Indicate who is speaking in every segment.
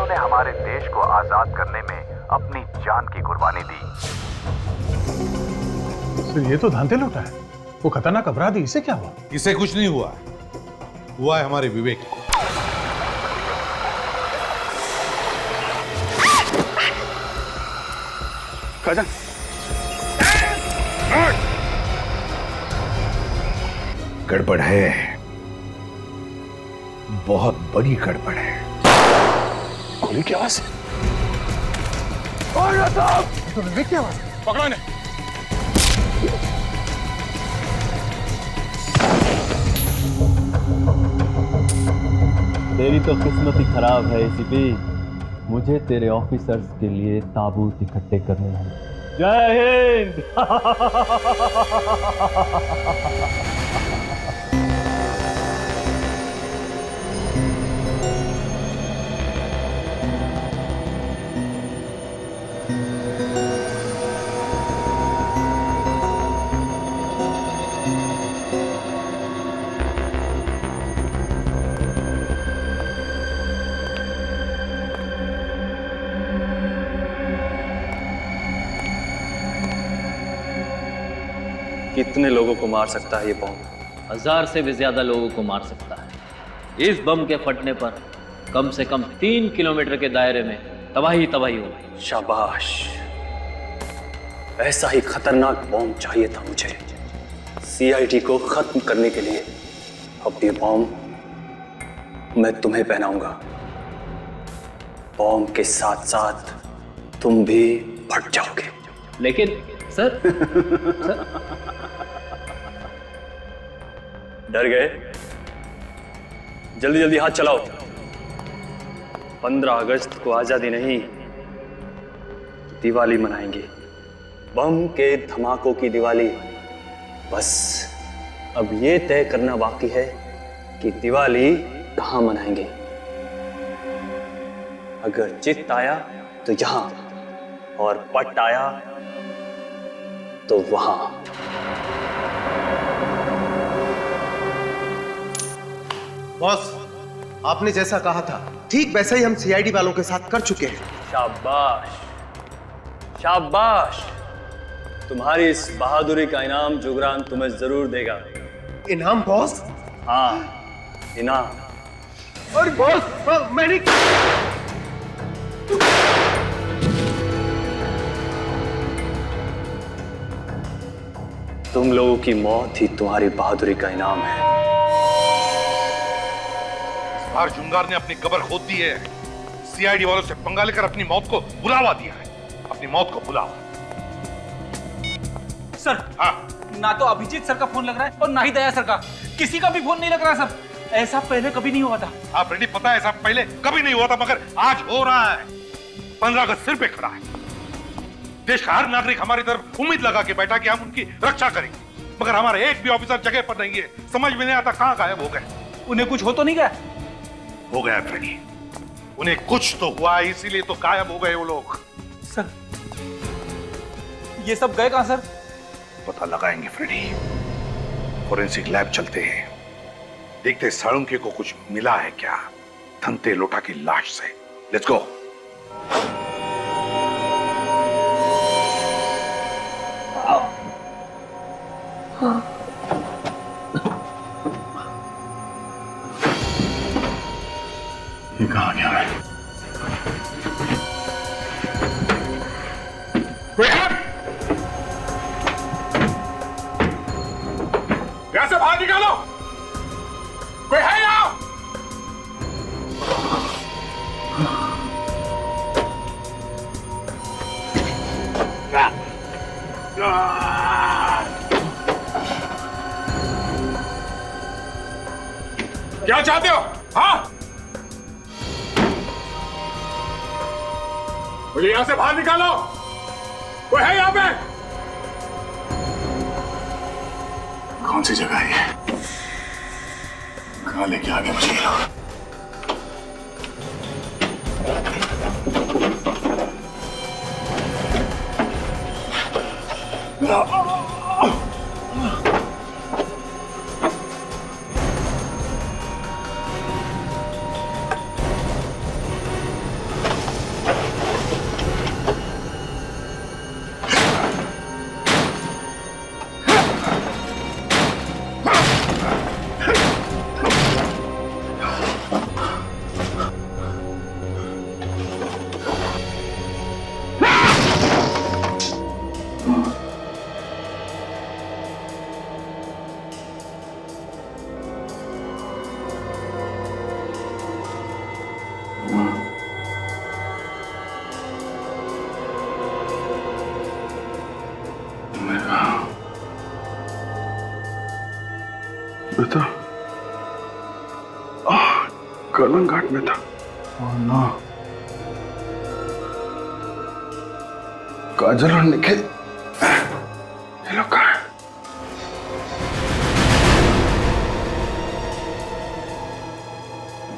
Speaker 1: जिन्होंने हमारे देश को आजाद करने में अपनी जान की कुर्बानी दी।
Speaker 2: तो ये तो धांधे लूटा है। वो खतरनाक अपराधी, इसे क्या हुआ?
Speaker 3: इसे कुछ नहीं हुआ, हुआ है हमारे विवेक को।
Speaker 2: खजान,
Speaker 1: गड़बड़ है, बहुत बड़ी गड़बड़ है।
Speaker 2: गोली की आवाज है। तो विवेक की आवाज है।
Speaker 3: पकड़ो इन्हें।
Speaker 4: तेरी तो किस्मत ही खराब है एसीपी। मुझे तेरे ऑफिसर्स के लिए ताबूत इकट्ठे करने हैं। जय हिंद।
Speaker 5: कितने लोगों को मार सकता है ये बम?
Speaker 4: 1000 से भी ज्यादा लोगों को मार सकता है। इस बम के फटने पर कम से कम 3 किलोमीटर के दायरे में तबाही तबाही होगी।
Speaker 5: शाबाश, ऐसा ही खतरनाक बम चाहिए था मुझे सीआईडी को खत्म करने के लिए। अब ये बम मैं तुम्हें पहनाऊंगा। बम के साथ साथ तुम भी फट जाओगे।
Speaker 4: लेकिन सर,
Speaker 5: डर गए? जल्दी जल्दी हाथ चलाओ। 15 अगस्त को आजादी नहीं, दिवाली मनाएंगे। बम के धमाकों की दिवाली। बस अब ये तय करना बाकी है कि दिवाली कहां मनाएंगे। अगर चित्त आया तो यहां, और पट आया तो वहां।
Speaker 6: बॉस, आपने जैसा कहा था ठीक वैसा ही हम सीआईडी वालों के साथ कर चुके हैं।
Speaker 5: शाबाश, शाबाश। तुम्हारी इस बहादुरी का इनाम जुगरान तुम्हें जरूर देगा।
Speaker 6: इनाम बॉस?
Speaker 5: हाँ, इनाम।
Speaker 6: और बॉस, मैंने
Speaker 5: तुम लोगों की मौत ही तुम्हारी बहादुरी का इनाम है।
Speaker 3: इस बार जुंगार ने अपनी कब्र खोद दी है। सीआईडी वालों से पंगा लेकर अपनी मौत को बुलावा दिया है। अपनी मौत को बुलावा।
Speaker 7: सर,
Speaker 3: हाँ,
Speaker 7: ना तो अभिजीत सर का फोन लग रहा है और ना ही दया सर का। किसी का भी फोन नहीं लग रहा सर। ऐसा पहले कभी नहीं हुआ था।
Speaker 3: आप रेडी, पता है ऐसा पहले कभी नहीं हुआ था, मगर आज हो रहा है। 15 अगस्त सिर पे खड़ा है। देश का हर नागरिक हमारी तरफ उम्मीद लगा के बैठा कि हम उनकी रक्षा करेंगे, मगर हमारा एक भी ऑफिसर जगह पर नहीं है। समझ में नहीं आता कहां गायब हो गए।
Speaker 7: उन्हें कुछ हो तो नहीं गया?
Speaker 3: हो गया फ्रेडी, उन्हें कुछ तो हुआ, इसीलिए तो गायब हो गए वो लोग।
Speaker 7: सर, ये सब गए कहां सर?
Speaker 3: पता लगाएंगे फ्रेडी। फोरेंसिक लैब चलते हैं, देखते साळुंके को कुछ मिला है क्या धनते लोटा की लाश से। Let's go.
Speaker 2: ये कहाँ गया है?
Speaker 3: यहां से बाहर निकालो। कोई है यहाँ? क्या चाहते हो? हाँ, मुझे यहां से बाहर निकालो। कोई है यहाँ पे?
Speaker 2: कौन सी जगह है ये? कहाँ लेके आ गए मुझे ये लोग? मैं तो कर्लन घाट में था। ओह नो, काजल और निखिल ये लोग कहाँ हैं?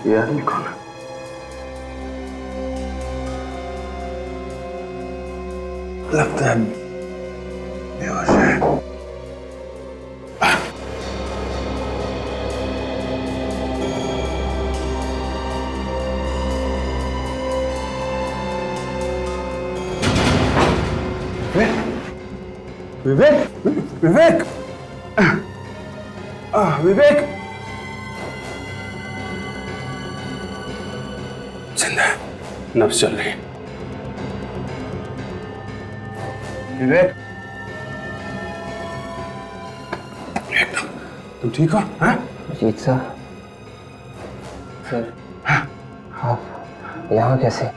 Speaker 2: ये आदमी कौन है? लगता है बेहोश है। विवेक, विवेक, विवेक जिंदा है, नब्ज चल रही है। विवेक, एकदम तुम ठीक हो? हाँ?
Speaker 8: जीत सर, आप यहाँ कैसे?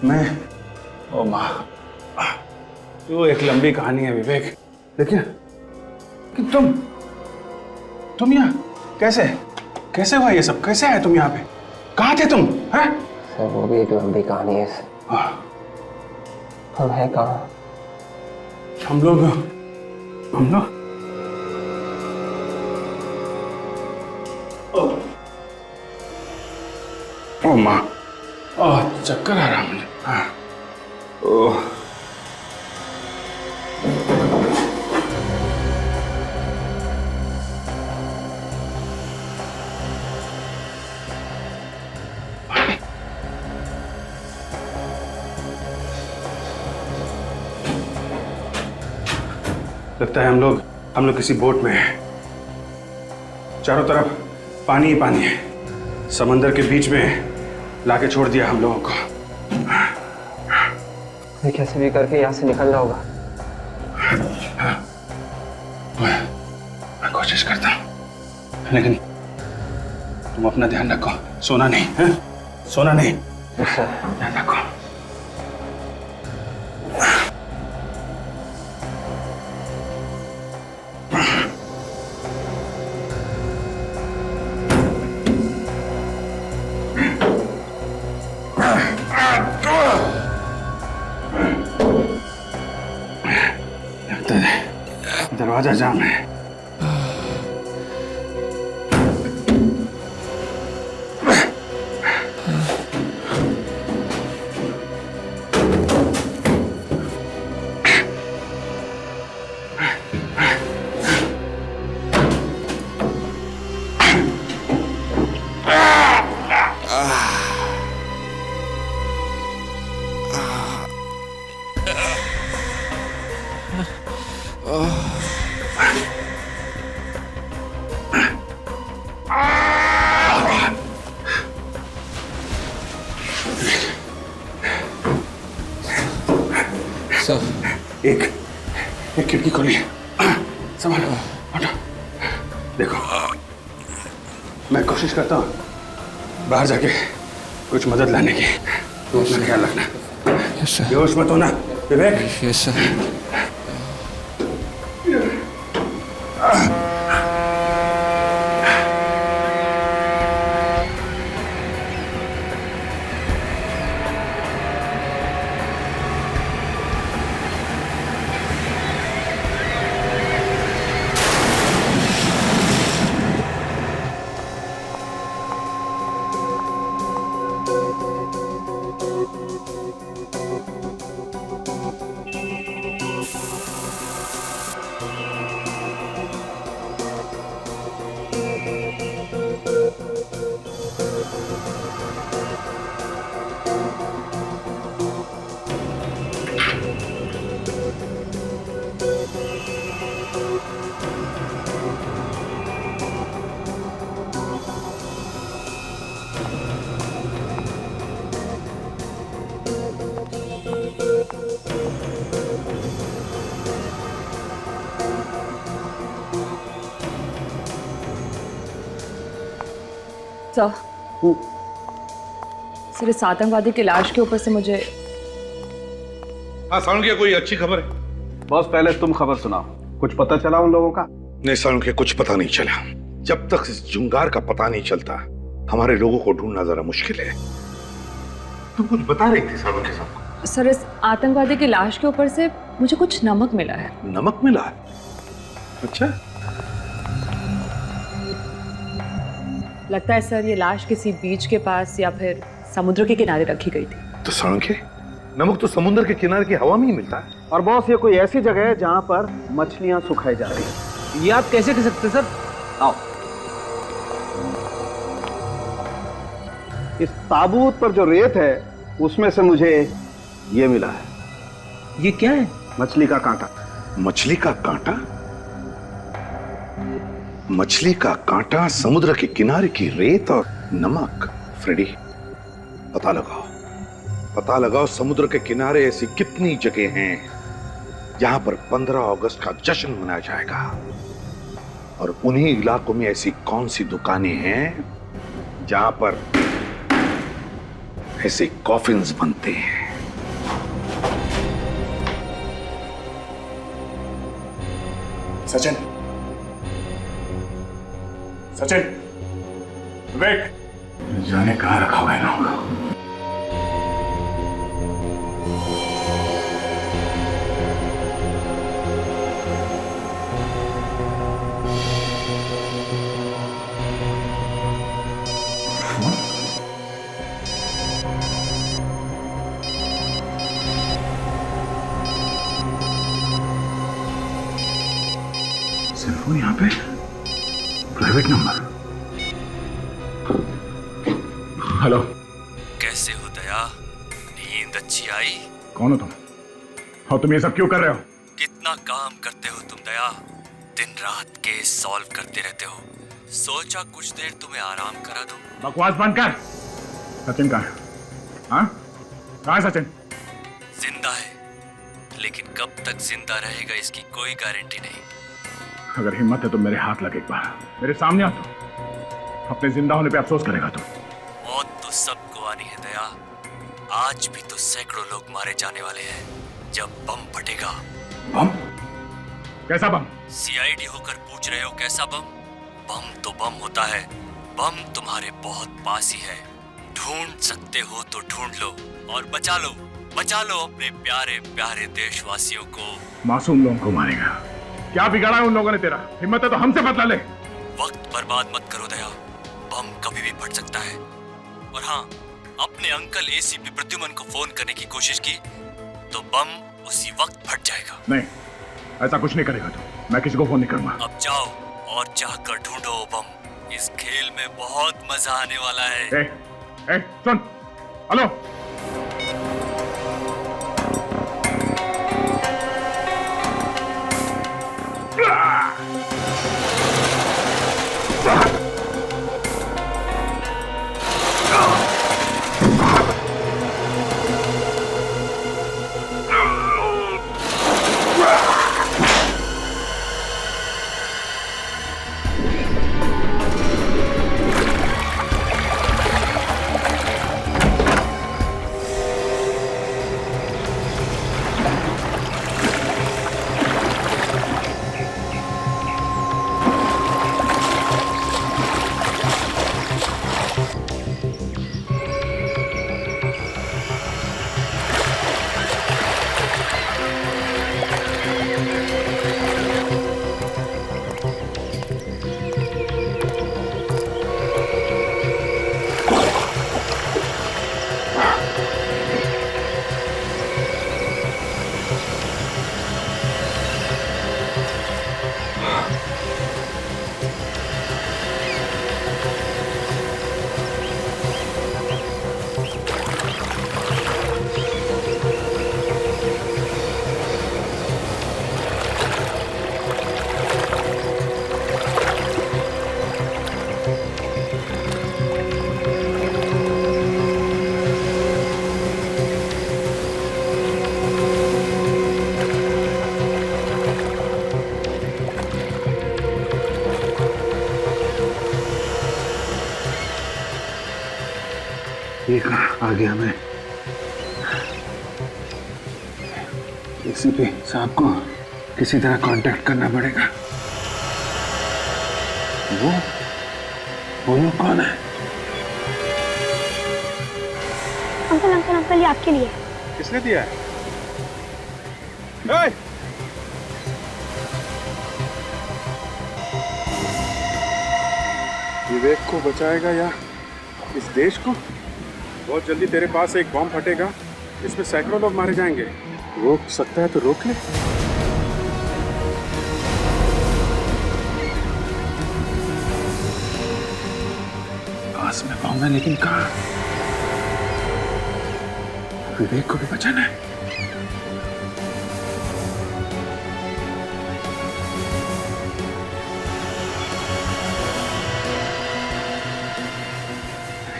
Speaker 2: मैं, ओ माँ, तो एक लंबी कहानी है विवेक, लेकिन तुम यहाँ कैसे हुआ ये सब? कैसे आए तुम यहाँ पे? कहाँ थे तुम? हैं?
Speaker 8: सर वो भी एक लंबी कहानी है सर। हम हैं कहाँ?
Speaker 2: हम लोग ओ माँ, चक्कर आ रहा मुझे। हाँ, ओह, लगता है हम लोग किसी बोट में हैं। चारों तरफ पानी ही पानी है। समंदर के बीच में लाके छोड़ दिया हम लोगों को।
Speaker 8: हमें कैसे भी करके यहाँ से निकलना होगा।
Speaker 2: मैं कोशिश करता हूँ, लेकिन तुम अपना ध्यान रखो, सोना नहीं है? सोना नहीं, ध्यान रखो। दरवाजा जाम है। एक खिड़की खोली है, संभालो, हटो। देखो, मैं कोशिश करता हूँ बाहर जाके कुछ मदद लाने की। तुम अपना ख्याल रखना, बेहोश मत होना विवेक।
Speaker 8: Yes sir.
Speaker 9: सर इस आतंकवादी की लाश के ऊपर से मुझे
Speaker 3: सालुंखिया कोई अच्छी खबर है?
Speaker 2: बॉस पहले तुम खबर सुनाओ, कुछ पता चला उन लोगों का?
Speaker 3: नहीं सालुंखिया, कुछ पता नहीं चला। जब तक इस जुंगार का पता नहीं चलता हमारे लोगों को ढूंढना जरा मुश्किल है। तुम कुछ बता रही थी सालों के साथ।
Speaker 9: सर, इस आतंकवादी की लाश के ऊपर से मुझे कुछ नमक मिला है।
Speaker 3: नमक मिला है? अच्छा।
Speaker 9: लगता है सर ये लाश किसी बीच के पास या फिर समुद्र के किनारे रखी गई थी।
Speaker 3: तो सड़के नमक तो समुद्र के किनारे की हवा में ही मिलता है।
Speaker 10: और बॉस, ये कोई ऐसी जगह है जहां पर मछलियां सुखाई जा रही हैं।
Speaker 7: ये आप कैसे कह सकते सर? आओ।
Speaker 10: इस ताबूत पर जो रेत है उसमें से मुझे ये मिला है।
Speaker 7: ये क्या है?
Speaker 10: मछली का कांटा।
Speaker 3: मछली का कांटा? मछली का कांटा, समुद्र के किनारे की रेत और नमक। फ्रेडी, पता लगाओ, पता लगाओ समुद्र के किनारे ऐसी कितनी जगह हैं जहां पर 15 अगस्त का जश्न मनाया जाएगा, और उन्हीं इलाकों में ऐसी कौन सी दुकानें हैं जहां पर ऐसे कॉफिन्स बनते हैं।
Speaker 2: सचिन, सचिन, विवेक, जाने कहां रखा हुआ है ना। सेलफोन यहाँ पे, प्राइवेट नंबर। हेलो,
Speaker 11: कैसे हो दया? नींद अच्छी आई?
Speaker 2: कौन हो तुम? और तुम ये सब क्यों कर रहे हो?
Speaker 11: कितना काम करते हो तुम दया, दिन रात केस सॉल्व करते रहते हो। सोचा कुछ देर तुम्हें आराम करा दूं।
Speaker 2: बकवास बंद कर। सचिन कहाँ है? हाँ, कहाँ है सचिन?
Speaker 11: जिंदा है, लेकिन कब तक जिंदा रहेगा इसकी कोई गारंटी नहीं।
Speaker 2: अगर हिम्मत है तो मेरे हाथ लगे, एक बार मेरे सामने आ तो। अपने जिंदा होने पे अफसोस करेगा तो।
Speaker 11: मौत तो सबको आनी है दया। आज भी तो सैकड़ों लोग मारे जाने वाले हैं जब बम फटेगा।
Speaker 2: बम? कैसा बम?
Speaker 11: सीआईडी होकर पूछ रहे हो कैसा बम? बम तो बम होता है। बम तुम्हारे बहुत पास ही है। ढूंढ सकते हो तो ढूंढ लो और बचा लो, बचा लो अपने प्यारे प्यारे देशवासियों को।
Speaker 2: मासूम लोगों को मारेगा? क्या बिगाड़ा है उन लोगों ने तेरा? हिम्मत है तो हमसे बदला ले।
Speaker 11: वक्त बर्बाद मत करो दया, बम कभी भी फट सकता है। और हाँ, अपने अंकल एसीपी प्रद्युमन को फोन करने की कोशिश की तो बम उसी वक्त फट जाएगा।
Speaker 2: नहीं, ऐसा कुछ नहीं करेगा तू। मैं किसी को फोन नहीं करूंगा।
Speaker 11: अब जाओ और जाकर ढूंढो बम। इस खेल में बहुत मजा आने वाला है।
Speaker 2: सुन, हेलो, ये कहाँ आ गया मैं? एसीपी साहब को किसी तरह कांटेक्ट करना पड़ेगा। वो वो लोग कौन है?
Speaker 12: अंकल अंकल अंकल, ये आपके लिए।
Speaker 2: किसने दिया है? विवेक को बचाएगा या इस देश को? बहुत जल्दी तेरे पास एक बॉम्ब फटेगा, इसमें सैकड़ों लोग मारे जाएंगे। रोक सकता है तो रोक ले। पास में बॉम्ब है, लेकिन कहाँ? विवेक को भी बचाना है।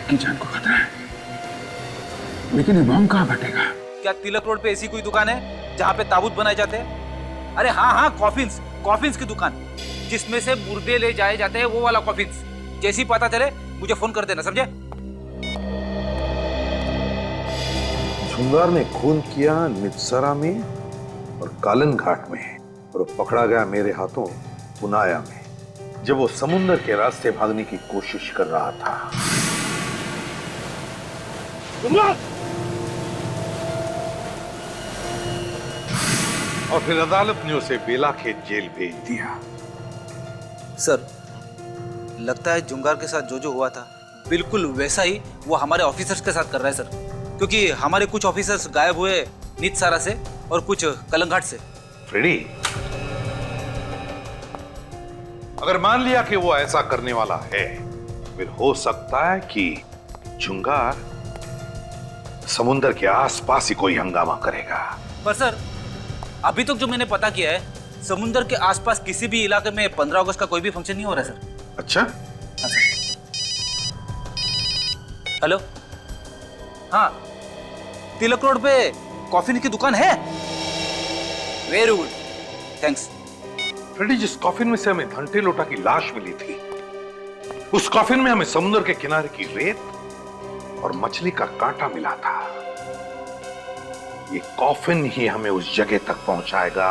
Speaker 2: की जान को खतरा है, लेकिन ये बॉम्ब कहाँ फटेगा?
Speaker 7: क्या तिलक रोड पे ऐसी कोई दुकान है जहाँ पे ताबूत बनाए जाते हैं? अरे हाँ हाँ, कॉफिन्स, कॉफिन्स की दुकान, जिसमें से मुर्दे ले जाए जाते हैं, वो वाला कॉफिन्स। जैसे ही पता चले मुझे फोन कर देना, समझे?
Speaker 13: झुंगार ने खून किया नित्सरा में और कालन घाट में, और पकड़ा गया मेरे हाथों पुनाया में, जब वो समुद्र के रास्ते भागने की कोशिश कर रहा था।
Speaker 3: और फिर अदालत ने उसे बेलाखेत जेल भेज दिया।
Speaker 7: सर, लगता है जुंगार के साथ जो हुआ था बिल्कुल वैसा ही वो हमारे ऑफिसर्स के साथ कर रहा है सर, क्योंकि हमारे कुछ ऑफिसर्स गायब हुए नित्सारा से और कुछ कलंघाट से।
Speaker 3: फ्रेडी, अगर मान लिया कि वो ऐसा करने वाला है, फिर हो सकता है कि जुंगार समुद्र के आसपास ही कोई हंगामा करेगा।
Speaker 7: पर सर, अभी तक जो मैंने पता किया है, समुद्र के आसपास किसी भी इलाके में 15 अगस्त का कोई भी फंक्शन नहीं हो रहा है सर।
Speaker 3: अच्छा?
Speaker 7: हाँ सर। हेलो, हाँ, तिलक रोड पे कॉफी की दुकान है। Very good, thanks.
Speaker 3: फ्रेडी, जिस कॉफिन में से हमें घंटे लोटा की लाश मिली थी, उस कॉफिन में हमें समुद्र के किनारे की रेत और मछली का कांटा मिला था। ये कॉफिन ही हमें उस जगह तक पहुंचाएगा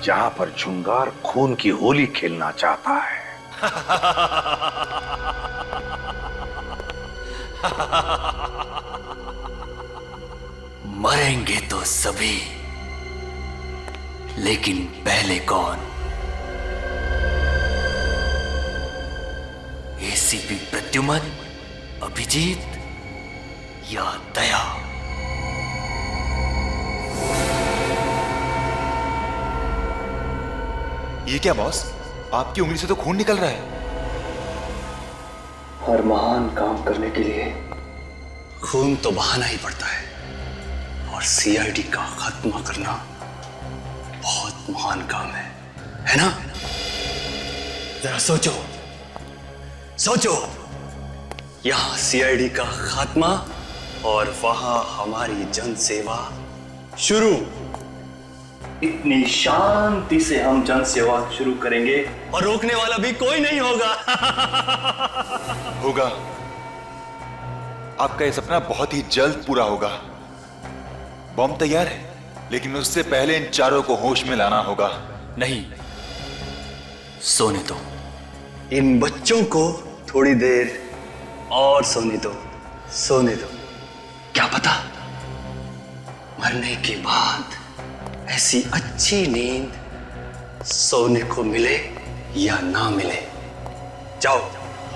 Speaker 3: जहां पर झुंगार खून की होली खेलना चाहता है।
Speaker 11: मरेंगे तो सभी, लेकिन पहले कौन? एसीपी प्रद्युमन, अभिजीत या दया?
Speaker 14: ये क्या बॉस, आपकी उंगली से तो खून निकल रहा है।
Speaker 5: हर महान काम करने के लिए खून तो बहाना ही पड़ता है, और सीआईडी का खात्मा करना बहुत महान काम है ना? जरा सोचो, सोचो, यहां सीआईडी का खात्मा और वहां हमारी जन सेवा शुरू। इतनी शांति से हम जन सेवा शुरू करेंगे और रोकने वाला भी कोई नहीं होगा।
Speaker 14: होगा। आपका यह सपना बहुत ही जल्द पूरा होगा। बॉम्ब तैयार है, लेकिन उससे पहले इन चारों को होश में लाना होगा।
Speaker 5: नहीं, सोने दो इन बच्चों को, थोड़ी देर और सोने दो, सोने दो। क्या पता मरने के बाद ऐसी अच्छी नींद सोने को मिले या ना मिले। जाओ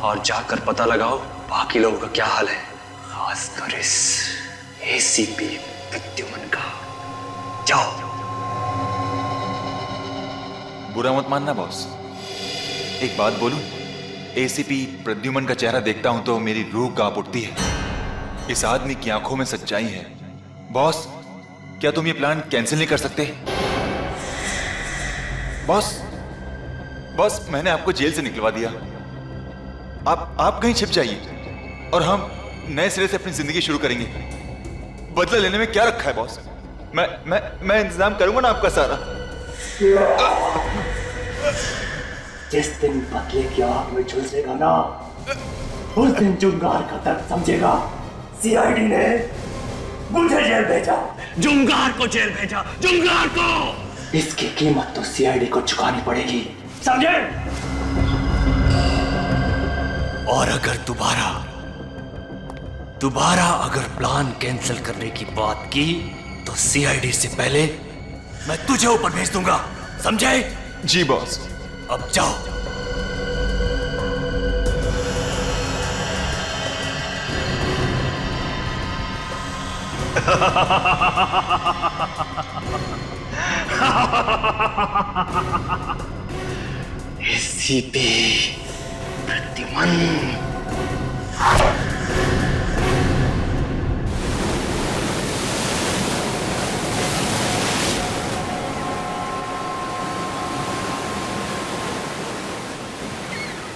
Speaker 5: और जाकर पता लगाओ बाकी लोगों का क्या हाल है, खासकर इस एसीपी प्रद्युमन का। जाओ।
Speaker 14: बुरा मत मानना बॉस, एक बात बोलूं, एसीपी प्रद्युमन का चेहरा देखता हूं तो मेरी रूह कांप उठती है। इस आदमी की आंखों में सच्चाई है। बॉस, क्या तुम ये प्लान कैंसिल नहीं कर सकते? बॉस, मैंने आपको जेल से निकलवा दिया। आप कहीं छिप जाइए और हम नए सिरे से अपनी जिंदगी शुरू करेंगे। बदला लेने में क्या रखा है बॉस? मैं इंतजाम करूंगा ना आपका सारा।
Speaker 5: जिस दिन बदले की आग में झुलसेगा ना, उस दिन जुंगार का दर्द समझेगा। सीआईडी ने मुझे जेल भेजा, जुंगार को जेल भेजा, जुंगार को। इसकी कीमत तो सीआईडी को चुकानी पड़ेगी, समझे?
Speaker 11: और अगर दोबारा अगर प्लान कैंसिल करने की बात की तो सीआईडी से पहले मैं तुझे ऊपर भेज दूंगा, समझे?
Speaker 14: जी बॉस।
Speaker 11: अब जाओ।
Speaker 5: एसीपी प्रद्युमन।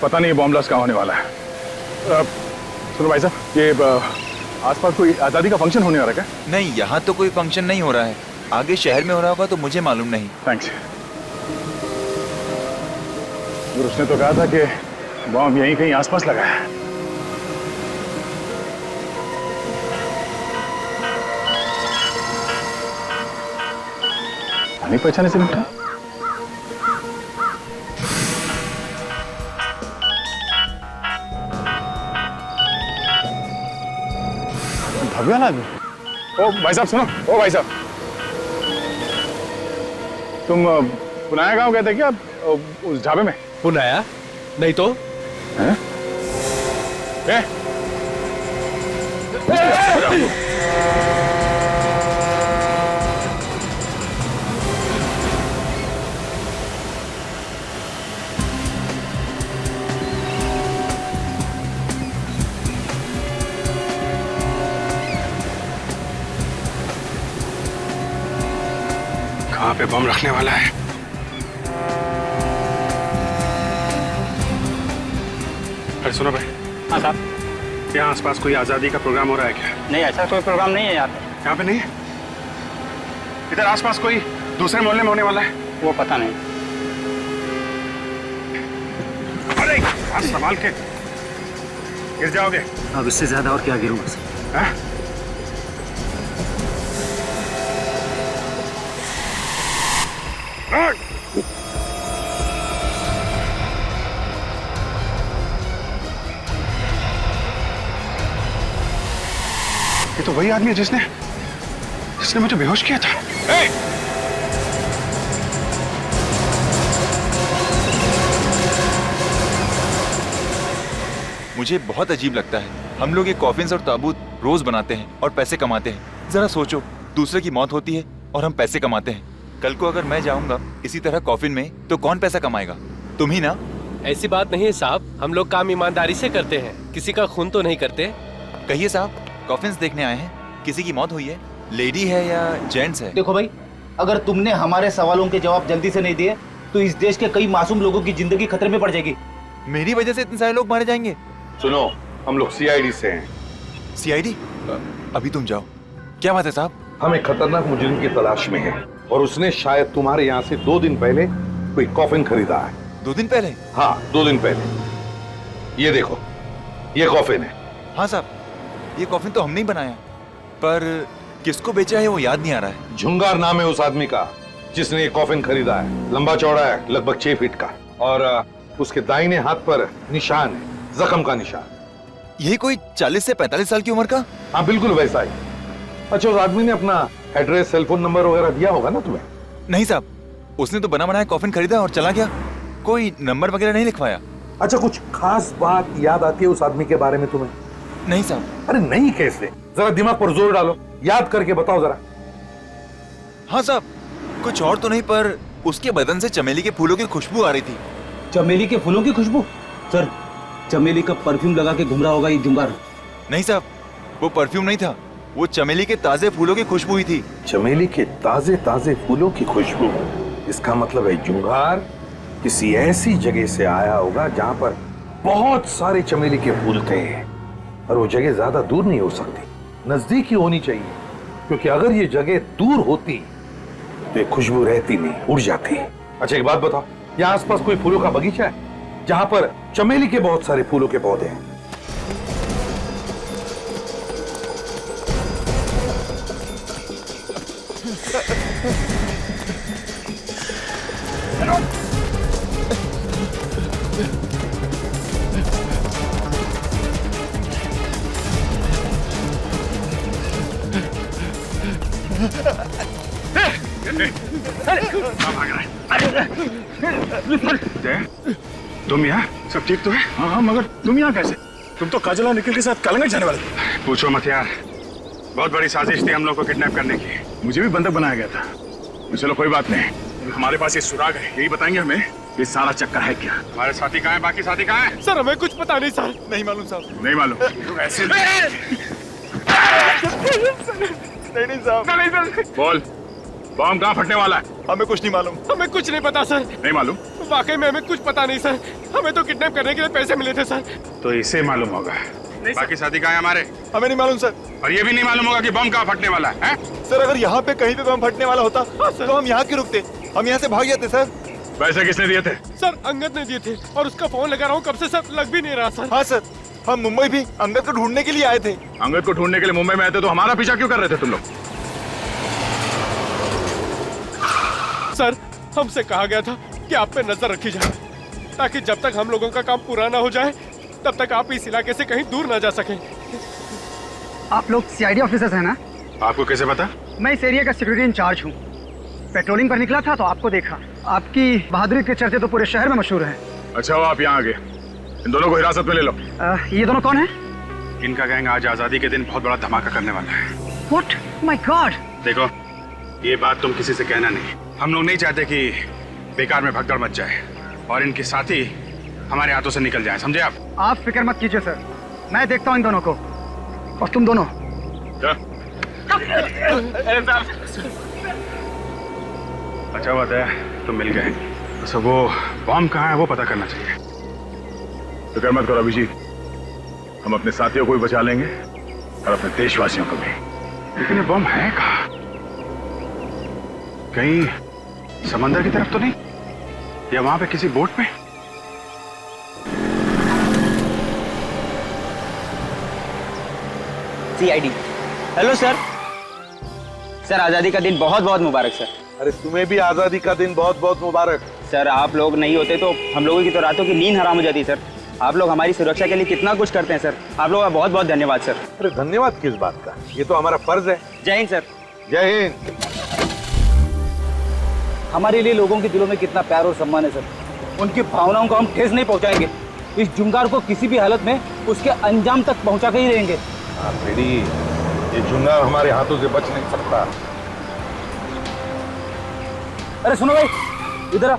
Speaker 2: पता नहीं बॉम्ब ब्लास्ट कहाँ होने वाला है। सुनो भाई साहब, ये आसपास कोई आजादी का फंक्शन होने वाला है क्या?
Speaker 14: नहीं, यहाँ तो कोई फंक्शन नहीं हो रहा है। आगे शहर में हो रहा होगा तो मुझे मालूम नहीं।
Speaker 2: थैंक्स। उसने तो कहा था कि बॉम्ब यहीं कहीं आसपास लगा है। नहीं पहचाने से लगता। भव्या आदमी। ओ भाई साहब सुनो, ओ भाई साहब, तुम पुनाया गांव गए थे क्या उस ढाबे में?
Speaker 6: पुनाया? नहीं तो।
Speaker 2: हैं? कहाँ पे बम रखने वाला है? अरे सुनो भाई।
Speaker 15: हाँ साहब।
Speaker 2: यहाँ आसपास कोई आजादी का प्रोग्राम हो रहा है क्या?
Speaker 15: नहीं, ऐसा कोई प्रोग्राम नहीं है यहाँ पे।
Speaker 2: यहाँ पे नहीं है? इधर आसपास कोई दूसरे मोहल्ले में होने वाला है?
Speaker 15: वो पता नहीं।
Speaker 2: अरे हाथ संभाल के, गिर जाओगे।
Speaker 7: अब इससे ज्यादा और क्या गिरूंगा सर?
Speaker 2: ये तो वही आदमी है जिसने मुझे बेहोश किया था।
Speaker 14: मुझे बहुत अजीब लगता है, हम लोग ये कॉफिन्स और ताबूत रोज बनाते हैं और पैसे कमाते हैं। जरा सोचो, दूसरे की मौत होती है और हम पैसे कमाते हैं। कल को अगर मैं जाऊंगा इसी तरह कॉफिन में तो कौन पैसा कमाएगा? तुम ही ना।
Speaker 6: ऐसी बात नहीं है साहब, हम लोग काम ईमानदारी से करते हैं, किसी का खून तो नहीं करते।
Speaker 14: कहिए साहब, कॉफिन्स देखने आए हैं, किसी की मौत हुई है? लेडी है या जेंट्स है?
Speaker 7: देखो भाई, अगर तुमने हमारे सवालों के जवाब जल्दी से नहीं दिए तो इस देश के कई मासूम लोगों की जिंदगी खतरे में पड़ जाएगी।
Speaker 14: मेरी वजह से इतने सारे लोग मारे जाएंगे?
Speaker 13: सुनो, हम लोग सीआईडी से हैं।
Speaker 14: सीआईडी? अभी तुम जाओ। क्या बात है साहब?
Speaker 13: हम एक खतरनाक मुजरिम की तलाश में हैं और उसने शायद तुम्हारे यहाँ से 2 दिन पहले कोई कॉफिन खरीदा है।
Speaker 14: 2 दिन पहले?
Speaker 13: हाँ, 2 दिन पहले। ये देखो, ये कॉफिन है।
Speaker 14: हाँ साहब, ये कॉफिन तो हमने ही बनाया, पर किसको बेचा है वो याद नहीं आ रहा है।
Speaker 13: झुंगार नाम है उस आदमी का जिसने ये कॉफिन खरीदा है। लंबा चौड़ा है, लगभग 6 फीट का, और उसके दाहिने हाथ पर निशान है, जख्म का निशान।
Speaker 14: यही कोई 40 से 45 साल की उम्र का?
Speaker 13: हाँ, बिल्कुल वैसा ही। अच्छा, उस आदमी ने अपना एड्रेस, सेलफोन नंबर वगैरह दिया होगा ना तुम्हें?
Speaker 14: नहीं साहब, उसने तो बना बनाया कॉफिन खरीदा और चला गया, कोई नंबर वगैरह नहीं लिखवाया।
Speaker 13: अच्छा, कुछ खास बात याद आती है उस आदमी के बारे में तुम्हें?
Speaker 14: नहीं साहब।
Speaker 13: अरे नहीं कैसे? जरा दिमाग पर जोर डालो, याद करके बताओ जरा।
Speaker 14: हाँ साहब, कुछ और तो नहीं, पर उसके बदन से चमेली के फूलों की खुशबू आ रही थी।
Speaker 7: चमेली के फूलों की खुशबू? सर, चमेली का परफ्यूम लगा के घूम रहा होगा ये जुंगार।
Speaker 14: नहीं साहब, वो परफ्यूम नहीं था, वो चमेली के ताजे फूलों की खुशबू ही थी।
Speaker 13: चमेली के ताजे ताजे फूलों की खुशबू? इसका मतलब है जुंगार किसी ऐसी जगह से आया होगा जहां पर बहुत सारे चमेली के फूल थे, और वो जगह ज्यादा दूर नहीं हो सकती, नजदीक ही होनी चाहिए, क्योंकि अगर ये जगह दूर होती तो ये खुशबू रहती नहीं, उड़ जाती। अच्छा, एक बात बताओ, यहाँ आसपास कोई फूलों का बगीचा है जहां पर चमेली के बहुत सारे फूलों के पौधे हैं?
Speaker 2: तुम यहाँ सब ठीक तो है?
Speaker 16: हाँ हाँ, मगर तुम यहाँ कैसे? तुम तो काजल और निखिल के साथ कलंगट जाने वाले थे।
Speaker 2: पूछो मत यार, बहुत बड़ी साजिश थी हम लोग को किडनैप करने की।
Speaker 16: मुझे भी बंधक बनाया गया था। चलो कोई बात नहीं, हमारे पास ये सुराग है, यही बताएंगे हमें ये सारा चक्कर है क्या।
Speaker 2: हमारे साथी कहाँ हैं? बाकी साथी कहाँ हैं?
Speaker 16: सर हमें कुछ पता नहीं सर। नहीं मालूम साहब। नहीं मालूम? ऐसे नहीं साहब।
Speaker 2: बोल, बॉम्ब कहाँ फटने वाला है?
Speaker 16: हमें कुछ नहीं मालूम। हमें कुछ नहीं पता सर।
Speaker 2: नहीं मालूम?
Speaker 16: वाकई में हमें कुछ पता नहीं सर। हमें तो किडनैप करने के लिए पैसे मिले थे सर।
Speaker 2: तो इसे मालूम होगा। बाकी साथी कहाँ हैं हमारे?
Speaker 16: हमें नहीं मालूम सर।
Speaker 2: और ये भी नहीं मालूम होगा कि बम कहाँ फटने वाला है?
Speaker 16: सर अगर यहाँ पे कहीं पे बम फटने वाला होता तो हम यहाँ क्यों रुकते? हम यहाँ से भाग जाते सर।
Speaker 2: पैसे किसने दिए थे?
Speaker 16: सर अंगद ने दिए थे और उसका फोन लगा रहा हूँ कब से सर, लग भी नहीं रहा सर। हाँ सर, हम मुंबई भी अंगद को ढूंढने के लिए आए थे।
Speaker 2: अंगद को ढूंढने के लिए मुंबई में आए थे तो हमारा पीछा क्यों कर रहे थे तुम लोग?
Speaker 16: सर हमसे कहा गया था कि आप पे नजर रखी जाए ताकि जब तक हम लोगों का काम पूरा ना हो जाए तब तक आप इस इलाके से कहीं दूर ना जा सकें।
Speaker 17: आप लोग सीआईडी ऑफिसर्स हैं ना?
Speaker 2: आपको कैसे पता?
Speaker 17: मैं इस एरिया का सिक्योरिटी इंचार्ज हूँ। पेट्रोलिंग पर निकला था तो आपको देखा। आपकी बहादुरी के चर्चे तो पूरे शहर में मशहूर हैं।
Speaker 2: अच्छा वो आप यहाँ आ गए, इन दोनों को हिरासत में ले लो।
Speaker 17: ये दोनों कौन है?
Speaker 2: इनका गैंग आज आजादी के दिन बहुत बड़ा धमाका करने वाला है।
Speaker 17: What? My God!
Speaker 2: देखो ये बात तुम किसी से कहना नहीं। हम लोग नहीं चाहते कि बेकार में भगदड़ मच जाए और इनके साथी हमारे हाथों से निकल जाए, समझे आप?
Speaker 17: आप फिक्र मत कीजिए सर, मैं देखता हूँ इन दोनों को। और तुम दोनों
Speaker 2: अच्छा बात है तुम मिल गए। अच्छा वो बॉम्ब कहाँ है वो पता करना चाहिए।
Speaker 16: फिक्र मत करो अभिजीत, हम अपने साथियों को भी बचा लेंगे और अपने देशवासियों को भी।
Speaker 2: लेकिन ये बॉम्ब है कहाँ? कहीं समंदर की तरफ तो नहीं, या वहां पे किसी बोट में?
Speaker 15: सीआईडी। Hello sir. सर आजादी का दिन बहुत बहुत मुबारक सर।
Speaker 13: अरे तुम्हें भी आजादी का दिन बहुत बहुत मुबारक।
Speaker 15: सर आप लोग नहीं होते तो हम लोगों की तो रातों की नींद हराम हो जाती सर। आप लोग हमारी सुरक्षा के लिए कितना कुछ करते हैं सर। आप लोगों का बहुत बहुत धन्यवाद सर।
Speaker 13: अरे धन्यवाद किस बात का, ये तो हमारा फर्ज है।
Speaker 15: जय हिंद सर।
Speaker 13: जय हिंद।
Speaker 7: हमारे लिए लोगों के दिलों में कितना प्यार और सम्मान है सर। उनकी भावनाओं को हम ठेस नहीं पहुंचाएंगे। इस जुंगार को किसी भी हालत में उसके अंजाम तक पहुंचा के ही रहेंगे।
Speaker 13: हाँ बेटी, ये जुंगार हमारे हाथों से बच नहीं सकता।
Speaker 7: अरे सुनो भाई, इधर आ।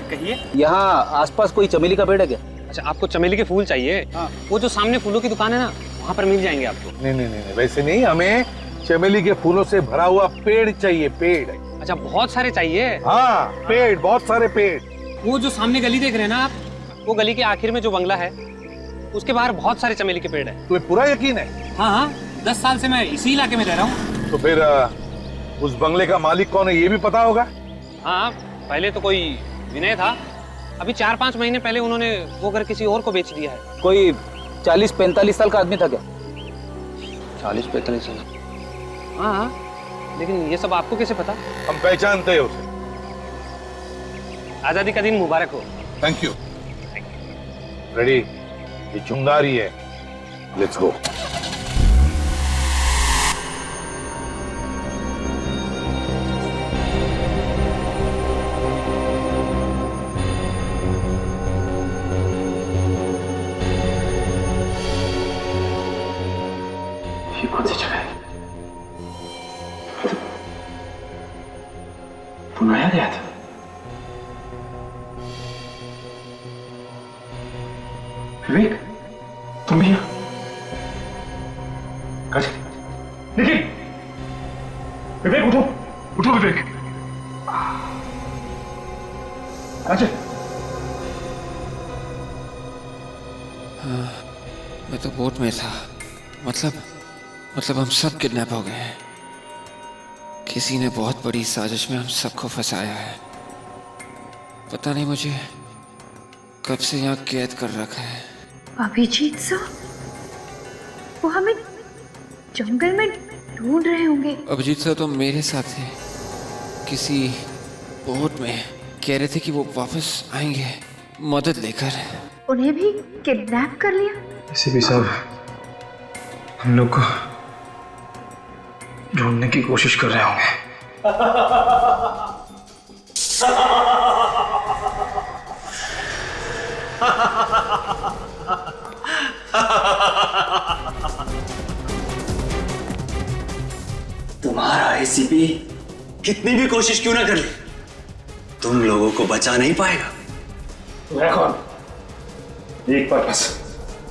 Speaker 15: कहिए।
Speaker 7: यहाँ आसपास कोई चमेली का पेड़ है क्या?
Speaker 15: अच्छा आपको चमेली के फूल चाहिए? हाँ। वो जो सामने फूलों की दुकान है ना, वहाँ पर मिल जाएंगे आपको।
Speaker 13: नहीं नहीं नहीं, वैसे नहीं, हमें चमेली के फूलों से भरा हुआ पेड़ चाहिए। पेड़?
Speaker 15: अच्छा बहुत सारे चाहिए?
Speaker 13: हाँ पेड़, बहुत सारे पेड़।
Speaker 15: वो जो सामने गली देख रहे हैं ना आप, वो गली के आखिर में जो बंगला है उसके बाहर बहुत सारे चमेली के पेड़ है।
Speaker 13: तुम्हें पूरा यकीन है?
Speaker 15: हाँ हाँ, 10 साल से मैं इसी इलाके में रह रहा हूँ।
Speaker 13: तो फिर उस बंगले का मालिक कौन है ये भी पता होगा?
Speaker 15: हाँ पहले तो कोई विनय था, अभी 4-5 महीने पहले उन्होंने वो घर किसी और को बेच दिया है।
Speaker 7: कोई 40-45 साल का आदमी था क्या?
Speaker 15: 40-45 साल? हाँ हाँ, लेकिन ये सब आपको कैसे पता?
Speaker 13: हम पहचानते हैं उसे।
Speaker 15: आजादी का दिन मुबारक हो।
Speaker 13: Thank you. रेडी? ये चुंगारी है। Let's go.
Speaker 2: ये कौन सी जगह है? बुलाया गया था। विवेक, तुम भी यहाँ? निखिल, विवेक उठो, उठो विवेक। काजल।
Speaker 18: मैं तो बोट में था। मतलब हम सब किडनैप हो गए हैं। किसी ने बहुत बड़ी साजिश में हम सबको फंसाया है। पता नहीं मुझे कब से यहाँ कैद कर रखा है।
Speaker 12: अभिजीत सर, वो हमें जंगल में ढूंढ रहे होंगे।
Speaker 18: अभिजीत सर तो मेरे साथ थे, किसी बोट में। कह रहे थे कि वो वापस आएंगे मदद लेकर।
Speaker 12: उन्हें भी किडनैप कर लिया?
Speaker 2: एसीपी साहब, हम लोग को
Speaker 17: ढूंढने की कोशिश कर रहे होंगे।
Speaker 5: तुम्हारा एसीपी कितनी भी कोशिश क्यों ना कर ले, तुम लोगों को बचा नहीं पाएगा।
Speaker 16: मैं कौन? एक बार बस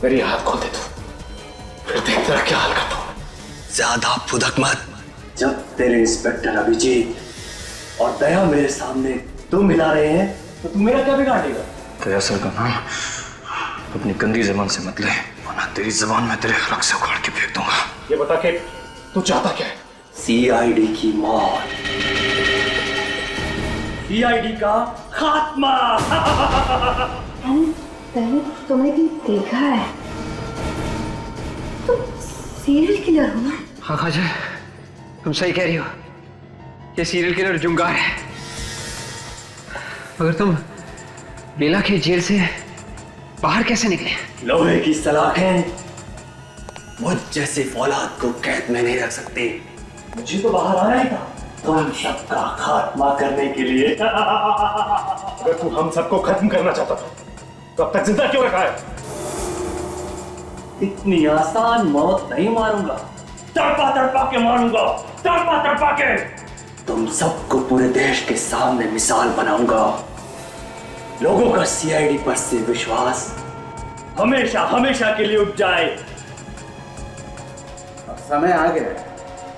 Speaker 16: मेरी हाथ खोल दे तू, फिर देख तेरा क्या हाल करता हूं।
Speaker 5: ज्यादा फुदक मत। जब तेरे इंस्पेक्टर अभिजीत और दया मेरे सामने तुम मिला रहे हैं तो तू मेरा क्या बिगाड़ देगा?
Speaker 17: दया सर का नाम अपनी गंदी जबान से मत ले, वरना तेरी जबान में तेरे हलक से उखाड़ के फेंक दूंगा।
Speaker 16: ये बता के तू चाहता क्या है?
Speaker 5: सीआईडी की मौत, सीआईडी का खात्मा।
Speaker 12: मैंने तुम्हें भी देखा है, तुम सीरियल किलर हो ना?
Speaker 8: हाँ खाजा, तुम सही कह रही हो, ये सीरियल किलर जुंगार है। मगर तुम लीला की जेल से बाहर कैसे निकले?
Speaker 5: लोहे की सलाखें मुझ जैसे फौलाद को कैद में नहीं रख सकते। मुझे तो बाहर आना ही था तुम सबका खात्मा करने के लिए।
Speaker 16: अगर तू हम सबको खत्म करना चाहता था तो अब तक जिंदा क्यों रखा है?
Speaker 5: इतनी आसान मौत नहीं मारूंगा, तड़पा तड़पा के मारूंगा, तड़पा तड़पा के। तुम सबको पूरे देश के सामने मिसाल बनाऊंगा। लोगों का सीआईडी पर से विश्वास हमेशा हमेशा के लिए उठ जाए।
Speaker 6: अब समय आ गया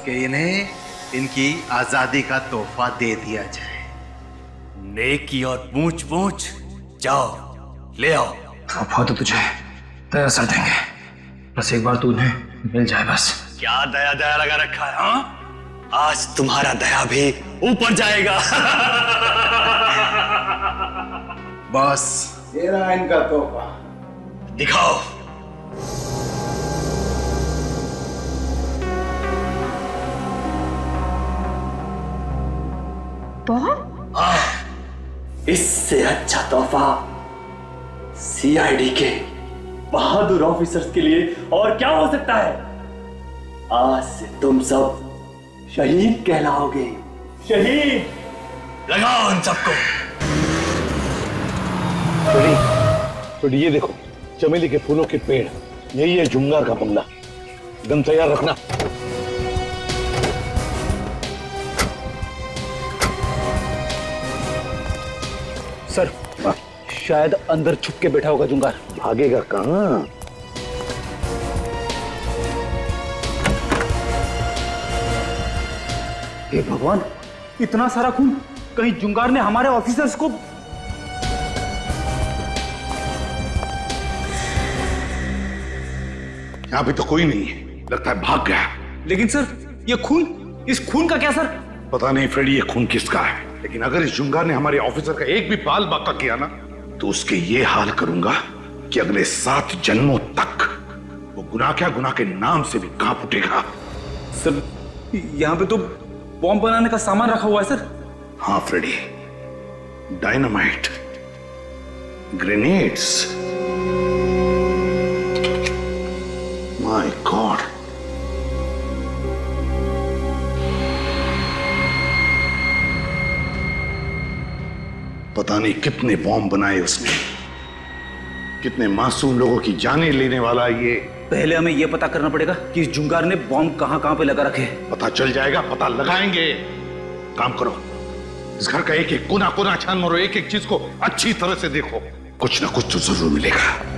Speaker 6: कि इन्हें इनकी आजादी का तोहफा दे दिया जाए।
Speaker 5: नेकी और पूछ पूछ, जाओ ले आओ।
Speaker 17: तोहफा तो तुझे दया सर देंगे, बस एक बार तू उन्हें मिल जाए बस।
Speaker 5: क्या दया दया लगा रखा है? हाँ, आज तुम्हारा दया भी ऊपर जाएगा।
Speaker 6: बस ये रहा इनका तोहफा,
Speaker 5: दिखाओ।
Speaker 12: बॉम्ब?
Speaker 5: हाँ, इससे अच्छा तोहफा सीआईडी के बहादुर ऑफिसर्स के लिए और क्या हो सकता है? आज से तुम सब शहीद कहलाओगे। शहीद। लगाओ उन सबको।
Speaker 13: तो ये देखो, चमेली के फूलों के पेड़, यही है जुंगार का बंगला। एकदम तैयार रखना।
Speaker 7: सर, शायद अंदर छुप के बैठा होगा जुंगार।
Speaker 13: भागेगा कहां?
Speaker 7: हे भगवान, इतना सारा खून! कहीं जुंगार ने हमारे ऑफिसर्स को...
Speaker 13: यहां भी तो कोई नहीं है, लगता है भाग गया।
Speaker 7: लेकिन सर, ये खून, इस खून का क्या सर?
Speaker 13: पता नहीं फ्रेडी, ये खून किसका है, लेकिन अगर इस जुंगार ने हमारे ऑफिसर का एक भी बाल बाका किया ना, तो उसके ये हाल करूंगा कि अगले 7 जन्मों तक वो गुनाह क्या, गुनाह के नाम से भी कांप उठेगा।
Speaker 7: सर, यहाँ पे तो बॉम्ब बनाने का सामान रखा हुआ है सर।
Speaker 13: हाँ Freddie, dynamite, grenades. My god, पता नहीं कितने बॉम्ब बनाए उसने, कितने मासूम लोगों की जानें लेने वाला ये।
Speaker 7: पहले हमें यह पता करना पड़ेगा कि इस जुंगार ने बॉम्ब कहां पे लगा रखे।
Speaker 13: पता चल जाएगा, पता लगाएंगे। काम करो, इस घर का एक एक कोना कोना छान मारो, एक एक चीज को अच्छी तरह से देखो, कुछ ना कुछ तो जरूर मिलेगा।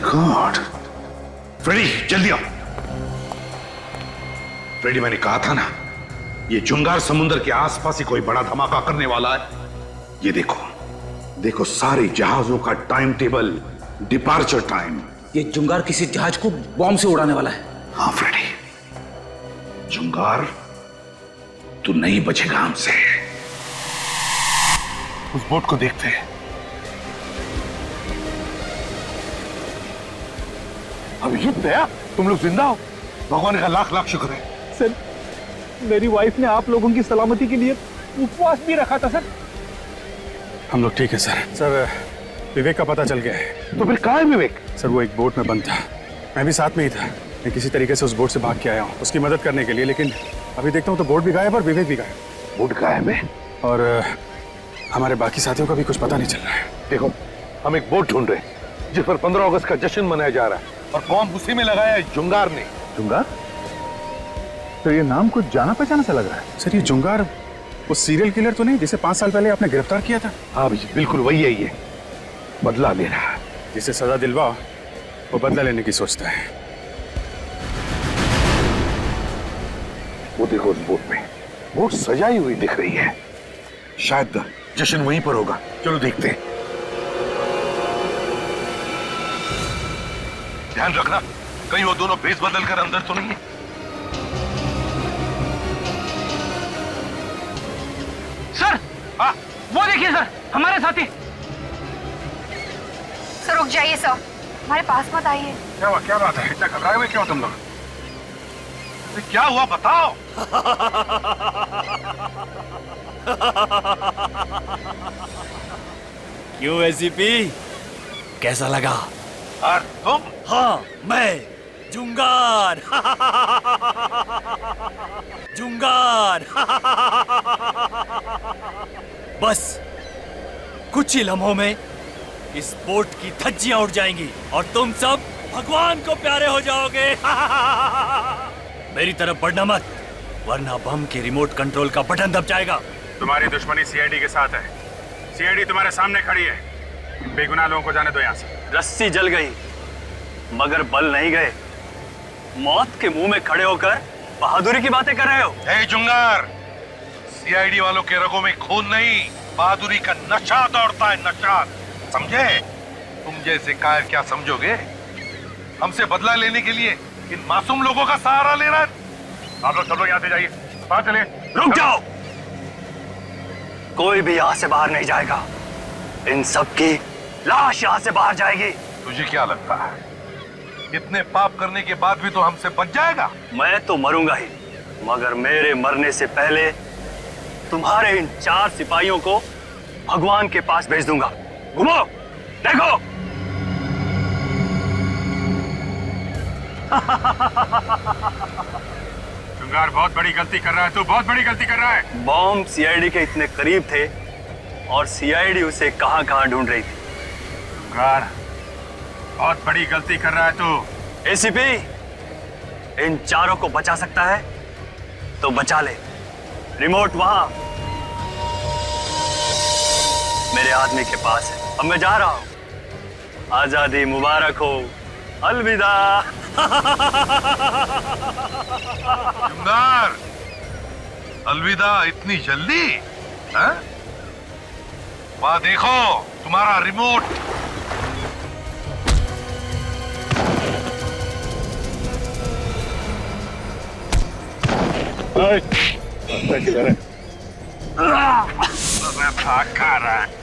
Speaker 13: गॉड, फ्रेडी जल्दी आओ। फ्रेडी, मैंने कहा था ना, ये जुंगार समुद्र के आसपास ही कोई बड़ा धमाका करने वाला है। ये देखो, देखो सारे जहाजों का टाइम टेबल, डिपार्चर टाइम।
Speaker 7: ये जुंगार किसी जहाज को बॉम्ब से उड़ाने वाला है।
Speaker 13: हाँ फ्रेडी, जुंगार तू नहीं बचेगा हमसे। उस बोट को देखते हैं। अभिजीत दया, तुम लोग जिंदा हो, भगवान का लाख लाख शुक्र है।
Speaker 17: सर, मेरी वाइफ ने आप लोगों की सलामती के लिए उपवास भी रखा था सर।
Speaker 2: हम लोग ठीक है सर। सर, विवेक का पता चल गया है।
Speaker 13: तो फिर कहाँ है विवेक?
Speaker 2: सर, वो एक बोट में बंद था, मैं भी साथ में ही था। मैं किसी तरीके से उस बोट से भाग के आया हूँ उसकी मदद करने के लिए, लेकिन अभी देखता हूँ तो बोट भी गायब और विवेक भी गायब।
Speaker 13: बोट गायब है
Speaker 2: और हमारे बाकी साथियों का भी कुछ पता नहीं चल रहा है।
Speaker 13: देखो, हम एक बोट ढूंढ रहे हैं जिस पर 15 अगस्त का जश्न मनाया जा रहा है, और बॉम्ब उसी में लगाया है जुंगार ने।
Speaker 10: जुंगार? तो ये नाम कुछ जाना पहचाना सा लग रहा है।
Speaker 2: सर, ये जुंगार वो सीरियल किलर तो नहीं जिसे 5 साल पहले आपने गिरफ्तार किया था?
Speaker 13: हाँ अभिजीत, बिल्कुल वही है। ये बदला ले रहा है।
Speaker 2: जिसे सजा दिलवाओ वो बदला लेने की सोचता है।
Speaker 13: वो देखो, उस बोट में बोट सजाई हुई दिख रही है। शायद जश्न वहीं पर होगा। चलो देखते हैं। ध्यान रखना कहीं वो दोनों भेस बदल कर अंदर तो नहीं है।
Speaker 17: सर, वो देखिए सर, हमारे साथी।
Speaker 12: सर रुक जाइए सर, हमारे पास मत आइए।
Speaker 2: क्या हुआ? क्या बात है? इतना घबराए हुए क्यों तुम लोग? क्या हुआ बताओ।
Speaker 11: क्यों एसीपी, कैसा लगा?
Speaker 3: और तुम?
Speaker 11: हाँ, मैं जुंगार। जुंगार। बस कुछ ही लम्हों में इस बोट की धज्जियां उड़ जाएंगी और तुम सब भगवान को प्यारे हो जाओगे। मेरी तरफ बढ़ना मत, वरना बम के रिमोट कंट्रोल का बटन दब जाएगा।
Speaker 2: तुम्हारी दुश्मनी सीआईडी के साथ है। सीआईडी तुम्हारे सामने खड़ी है। बेगुनाह लोगों को जाने दो यहाँ से।
Speaker 11: रस्सी जल गई मगर बल नहीं गए। मौत के मुंह में खड़े होकर बहादुरी की बातें कर रहे हो।
Speaker 3: हे जुंगार, सीआईडी वालों के रगों में खून नहीं, बहादुरी का नशा दौड़ता है, नशा। समझे? तुम जैसे कायर क्या समझोगे? हमसे बदला लेने के लिए इन मासूम लोगों का सहारा ले रहा है। आप लोग सब लोग यहाँ से जाइए। बाहर चले।
Speaker 11: रुक जाओ, कोई भी यहाँ से बाहर नहीं जाएगा। इन सब की लाश यहाँ से बाहर जाएगी।
Speaker 3: तुझे क्या लगता है इतने पाप करने के बाद भी तो हमसे बच जाएगा?
Speaker 11: मैं तो मरूंगा ही, मगर मेरे मरने से पहले तुम्हारे इन 4 सिपाहियों को भगवान के पास भेज दूंगा। घूमो, देखो।
Speaker 2: जुंगार, बहुत बड़ी गलती कर रहा है तू, बहुत बड़ी गलती कर रहा है।
Speaker 11: बॉम्ब सीआईडी के इतने करीब थे और सीआईडी उसे कहां-कहां ढूंढ रही थी।
Speaker 2: जुंगार, बहुत बड़ी गलती कर रहा है तू।
Speaker 11: एसीपी, इन 4 को बचा सकता है तो बचा ले। रिमोट वहां मेरे आदमी के पास है। अब मैं जा रहा हूं। आजादी मुबारक हो। अलविदा।
Speaker 3: जुंगार, अलविदा इतनी जल्दी? हाँ? वहां देखो तुम्हारा रिमोट।
Speaker 2: मैं भाग खा रहा है।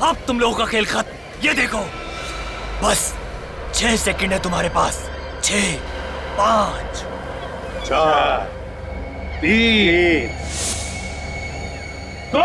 Speaker 11: अब तुम लोगों का खेल खत्म। ये देखो, बस 6 सेकंड है तुम्हारे पास। 6, 5,
Speaker 3: 4, 3, 2।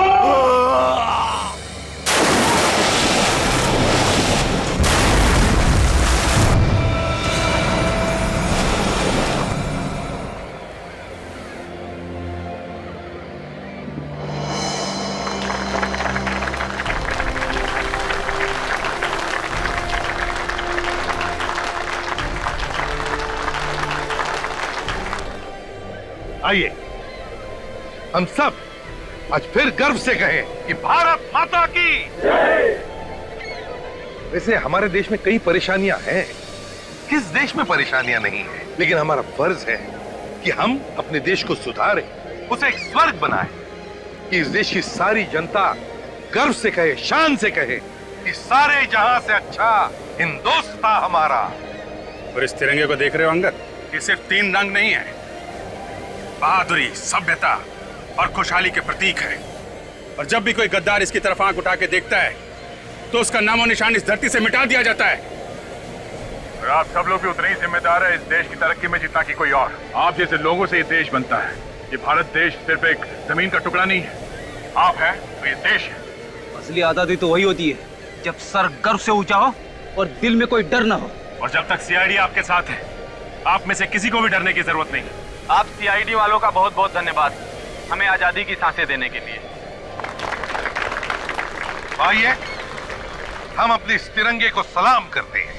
Speaker 3: आइए हम सब आज फिर गर्व से कहें कि भारत माता की जय। वैसे हमारे देश में कई परेशानियां हैं, किस देश में परेशानियां नहीं है, लेकिन हमारा फर्ज है कि हम अपने देश को सुधारें, उसे एक स्वर्ग बनाएं, कि इस देश की सारी जनता गर्व से कहे, शान से कहे कि सारे जहां से अच्छा हिंदुस्तान हमारा।
Speaker 2: और इस तिरंगे को देख रहे हो अंगद, ये सिर्फ 3 रंग नहीं है, बहादुरी, सभ्यता और खुशहाली के प्रतीक है। और जब भी कोई गद्दार इसकी तरफ आंख उठा के देखता है तो उसका नामो निशान इस धरती से मिटा दिया जाता है।
Speaker 3: और आप सब लोग भी उतने ही जिम्मेदार है इस देश की तरक्की में जितना कि कोई और। आप जैसे लोगों से ये देश बनता है। ये भारत देश सिर्फ एक जमीन का टुकड़ा नहीं है, आप हैं तो ये देश है।
Speaker 7: असली आजादी तो वही होती है जब सर गर्व से ऊंचा हो और दिल में कोई डर ना हो।
Speaker 3: और जब तक सीआईडी आपके साथ है, आप में से किसी को भी डरने की जरूरत नहीं।
Speaker 15: आप सीआईडी वालों का बहुत बहुत धन्यवाद हमें आजादी की सांसें देने के लिए।
Speaker 3: आइए हम अपने इस तिरंगे को सलाम करते हैं।